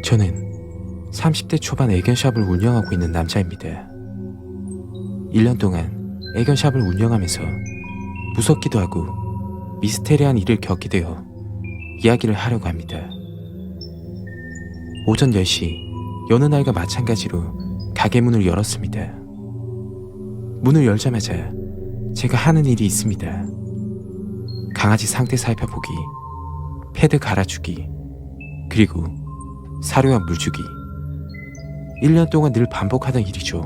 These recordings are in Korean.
저는 30대 초반 애견샵을 운영하고 있는 남자입니다. 1년 동안 애견샵을 운영하면서 무섭기도 하고 미스테리한 일을 겪게 되어 이야기를 하려고 합니다. 오전 10시 여느 날과 마찬가지로 가게 문을 열었습니다. 문을 열자마자 제가 하는 일이 있습니다. 강아지 상태 살펴보기, 패드 갈아주기, 그리고 사료와 물 주기. 1년 동안 늘 반복하던 일이죠.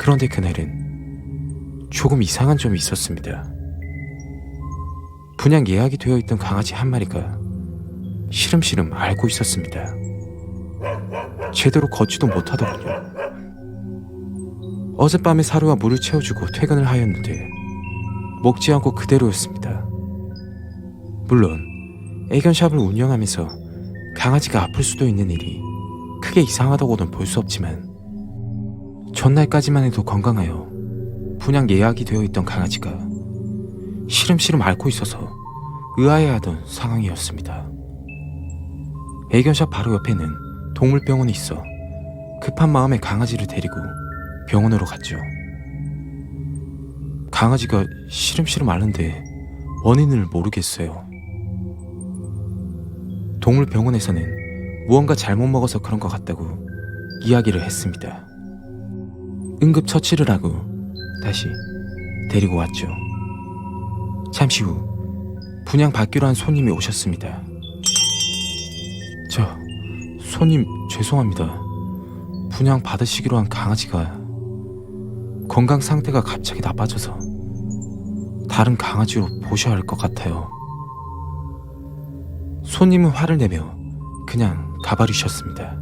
그런데 그날은 조금 이상한 점이 있었습니다. 분양 예약이 되어 있던 강아지 한 마리가 시름시름 앓고 있었습니다. 제대로 걷지도 못하더군요. 어젯밤에 사료와 물을 채워주고 퇴근을 하였는데 먹지 않고 그대로였습니다. 물론 애견샵을 운영하면서 강아지가 아플 수도 있는 일이 크게 이상하다고는 볼 수 없지만 전날까지만 해도 건강하여 분양 예약이 되어 있던 강아지가 시름시름 앓고 있어서 의아해하던 상황이었습니다. 애견샵 바로 옆에는 동물병원이 있어 급한 마음에 강아지를 데리고 병원으로 갔죠. 강아지가 시름시름 앓는데 원인을 모르겠어요. 동물병원에서는 무언가 잘못 먹어서 그런 것 같다고 이야기를 했습니다. 응급처치를 하고 다시 데리고 왔죠. 잠시 후 분양받기로 한 손님이 오셨습니다. 손님 죄송합니다. 분양 받으시기로 한 강아지가 건강 상태가 갑자기 나빠져서 다른 강아지로 보셔야 할 것 같아요. 손님은 화를 내며 그냥 가버리셨습니다.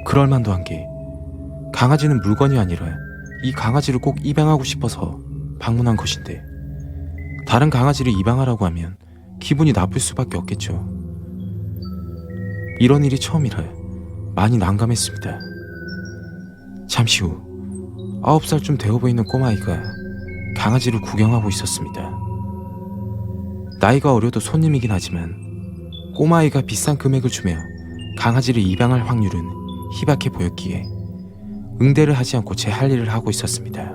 그럴만도 한 게 강아지는 물건이 아니라 이 강아지를 꼭 입양하고 싶어서 방문한 것인데 다른 강아지를 입양하라고 하면 기분이 나쁠 수밖에 없겠죠. 이런 일이 처음이라 많이 난감했습니다. 잠시 후 9살쯤 되어 보이는 꼬마아이가 강아지를 구경하고 있었습니다. 나이가 어려도 손님이긴 하지만 꼬마아이가 비싼 금액을 주며 강아지를 입양할 확률은 희박해 보였기에 응대를 하지 않고 제 할 일을 하고 있었습니다.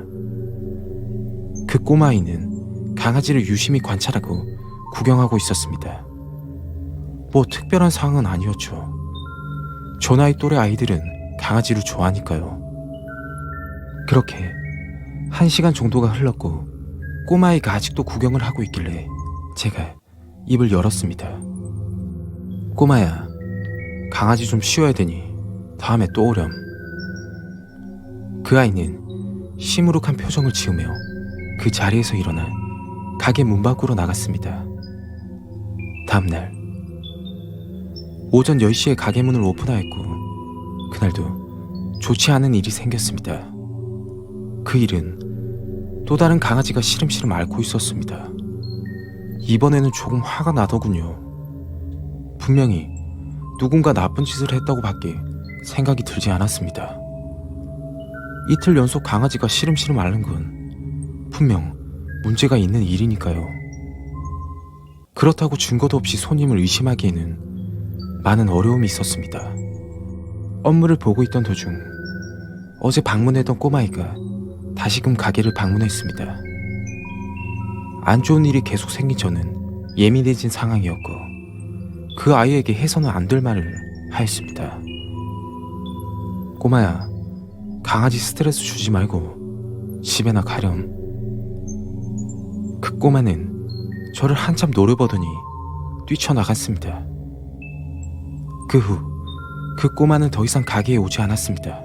그 꼬마아이는 강아지를 유심히 관찰하고 구경하고 있었습니다. 뭐 특별한 상황은 아니었죠. 저 나이 또래 아이들은 강아지를 좋아하니까요. 그렇게 1시간 정도가 흘렀고 꼬마아이가 아직도 구경을 하고 있길래 제가 입을 열었습니다. 꼬마야, 강아지 좀 쉬어야 되니 다음에 또 오렴. 그 아이는 시무룩한 표정을 지으며 그 자리에서 일어나 가게 문 밖으로 나갔습니다. 다음날 오전 10시에 가게 문을 오픈하였고 그날도 좋지 않은 일이 생겼습니다. 그 일은 또 다른 강아지가 시름시름 앓고 있었습니다. 이번에는 조금 화가 나더군요. 분명히 누군가 나쁜 짓을 했다고 밖에 생각이 들지 않았습니다. 이틀 연속 강아지가 시름시름 앓는 건 분명 문제가 있는 일이니까요. 그렇다고 증거도 없이 손님을 의심하기에는 많은 어려움이 있었습니다. 업무를 보고 있던 도중 어제 방문했던 꼬마아이가 다시금 가게를 방문했습니다. 안 좋은 일이 계속 생긴 저는 예민해진 상황이었고 그 아이에게 해서는 안 될 말을 하였습니다. 꼬마야, 강아지 스트레스 주지 말고 집에나 가렴. 그 꼬마는 저를 한참 노려보더니 뛰쳐나갔습니다. 그 후 그 꼬마는 더 이상 가게에 오지 않았습니다.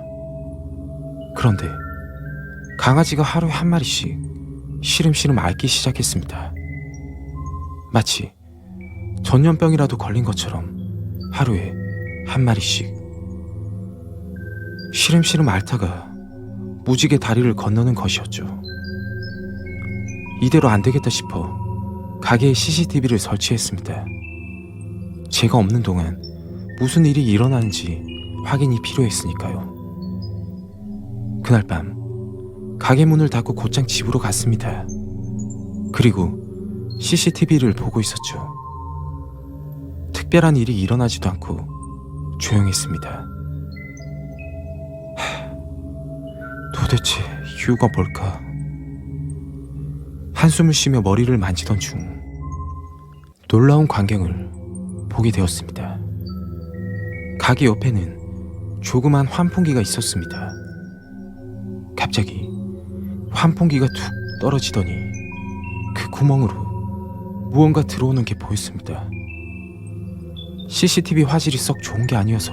그런데 강아지가 하루에 한 마리씩 시름시름 앓기 시작했습니다. 마치 전염병이라도 걸린 것처럼 하루에 한 마리씩 시름시름 앓다가 무지개 다리를 건너는 것이었죠. 이대로 안 되겠다 싶어 가게에 CCTV를 설치했습니다. 제가 없는 동안 무슨 일이 일어나는지 확인이 필요했으니까요. 그날 밤 가게 문을 닫고 곧장 집으로 갔습니다. 그리고 CCTV를 보고 있었죠. 특별한 일이 일어나지도 않고 조용했습니다. 도대체 이유가 뭘까? 한숨을 쉬며 머리를 만지던 중 놀라운 광경을 보게 되었습니다. 가게 옆에는 조그만 환풍기가 있었습니다. 갑자기 환풍기가 툭 떨어지더니 그 구멍으로 무언가 들어오는 게 보였습니다. CCTV 화질이 썩 좋은 게 아니어서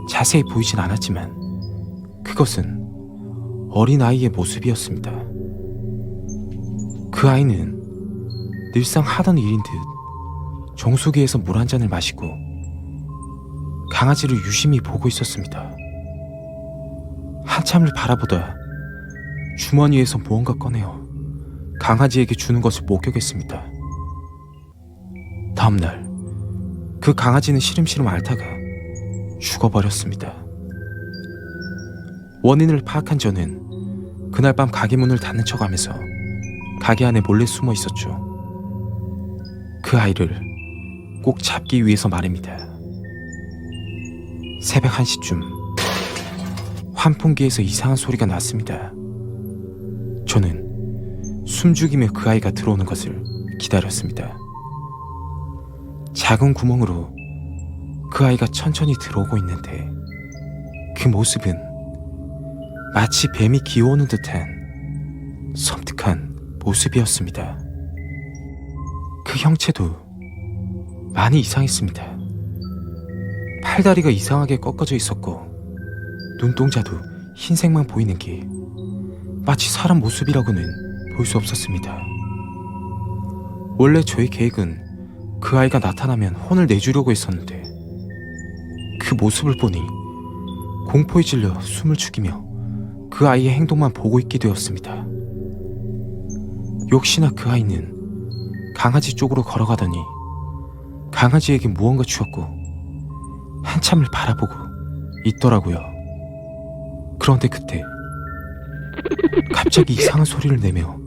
자세히 보이진 않았지만 그것은 어린아이의 모습이었습니다. 그 아이는 늘상 하던 일인 듯 정수기에서 물 한 잔을 마시고 강아지를 유심히 보고 있었습니다. 한참을 바라보다 주머니에서 무언가 꺼내어 강아지에게 주는 것을 목격했습니다. 다음날 그 강아지는 시름시름 앓다가 죽어버렸습니다. 원인을 파악한 저는 그날 밤 가게 문을 닫는 척하면서 가게 안에 몰래 숨어 있었죠. 그 아이를 꼭 잡기 위해서 말입니다. 새벽 1시쯤 환풍기에서 이상한 소리가 났습니다. 저는 숨죽이며 그 아이가 들어오는 것을 기다렸습니다. 작은 구멍으로 그 아이가 천천히 들어오고 있는데 그 모습은 마치 뱀이 기어오는 듯한 섬뜩한 모습이었습니다. 그 형체도 많이 이상했습니다. 팔다리가 이상하게 꺾어져 있었고 눈동자도 흰색만 보이는 게 마치 사람 모습이라고는 볼 수 없었습니다. 원래 저희 계획은 그 아이가 나타나면 혼을 내주려고 했었는데 그 모습을 보니 공포에 질려 숨을 죽이며 그 아이의 행동만 보고 있게 되었습니다. 역시나 그 아이는 강아지 쪽으로 걸어가더니 강아지에게 무언가 주었고 한참을 바라보고 있더라고요. 그런데 그때 갑자기 이상한 소리를 내며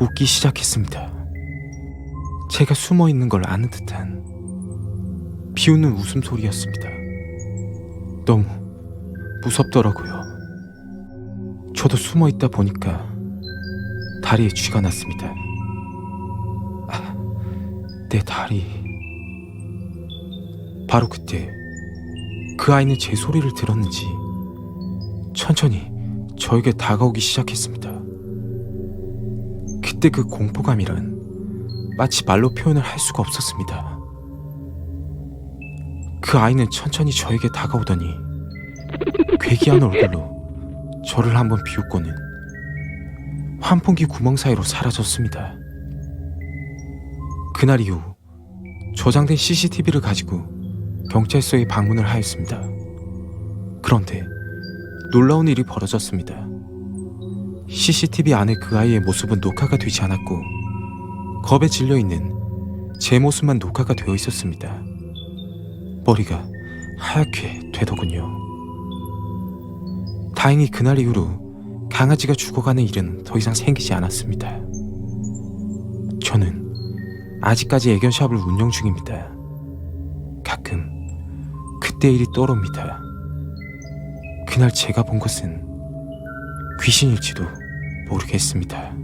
웃기 시작했습니다. 제가 숨어 있는 걸 아는 듯한 비웃는 웃음소리였습니다. 너무 무섭더라고요. 저도 숨어 있다 보니까 다리에 쥐가 났습니다. 내 다리. 바로 그때 그 아이는 제 소리를 들었는지 천천히 저에게 다가오기 시작했습니다. 그때 그 공포감이란 마치 말로 표현을 할 수가 없었습니다. 그 아이는 천천히 저에게 다가오더니 괴기한 얼굴로 저를 한번 비웃고는 환풍기 구멍 사이로 사라졌습니다. 그날 이후 저장된 CCTV를 가지고 경찰서에 방문을 하였습니다. 그런데 놀라운 일이 벌어졌습니다. CCTV 안에 그 아이의 모습은 녹화가 되지 않았고 겁에 질려있는 제 모습만 녹화가 되어 있었습니다. 머리가 하얗게 되더군요. 다행히 그날 이후로 강아지가 죽어가는 일은 더 이상 생기지 않았습니다. 저는 아직까지 애견샵을 운영 중입니다. 가끔 그때 일이 떠오릅니다. 그날 제가 본 것은 귀신일지도 모르겠습니다.